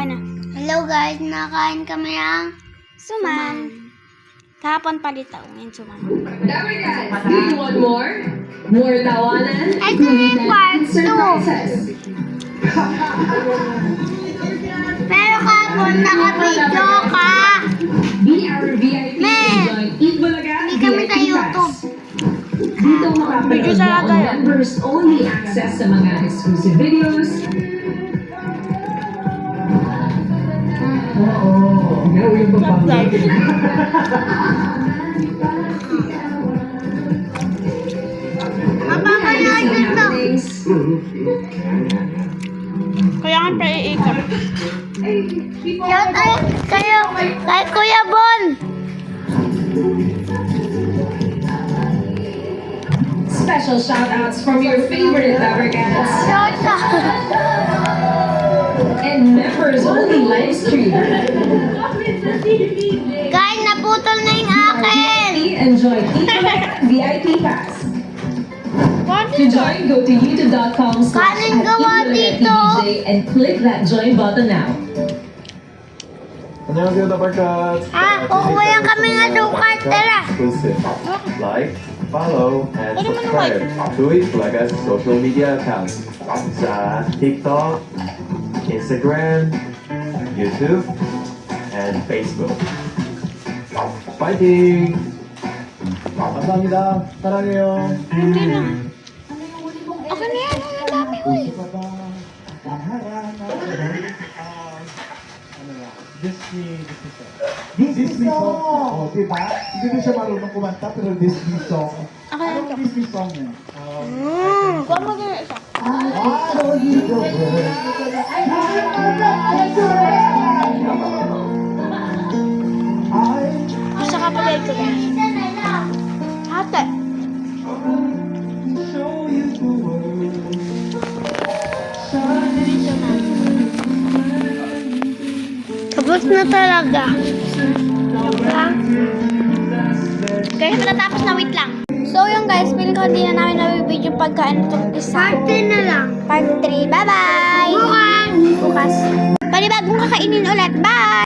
ka na. Hello guys, nakain kami ng Suman. Kahapon palitaw. Ngayon suman. Never guys, do you want more? More tawanan? Ito yung part 2. Pero kapon, naka-video ka. Be our VIP and join Eat Bulaga Hindi kami sa VIP YouTube. Pass. Dito makapanood mo ang members only access sa mga exclusive videos. Ikaw yung papangay. Mapapanood nito. Kaya nga pa-iikot. Shout out kayo kay Kuya Bon. Special shout-outs from your favorite Labragans Shout out. and members only live stream. Guys, naputol na yung akin. Enjoy Eat Bulaga VIP Pass. To join, go to Kanin gawa dito. youtube.com/eatbulagaTVJ and click that join button now. 안녕하세요, 다발kat. Kukuha kami ng sukat. Tara. Exclusive. Like, follow, and subscribe to Eat Bulaga's social media accounts sa TikTok, Instagram, YouTube, and Facebook. Fighting! 감사합니다. 사랑해요. Hindi na. Okay na yan. Ang dami. Uy. Disney song. Oh, diba? Hindi na siya marunong kumanta, pero Disney song. Okay na ito. Disney song yun. Kuha mo din isa. Gusto ka pala ito. Ate. Tapos na talaga. Guys, matatapos na. Wait lang. So yung guys, feeling ko hindi na namin na-video pagkain itong isa. Parte na lang. Part 3. Bye-bye! Bukas. Bukas. Panibagong kakainin ulit. Bye!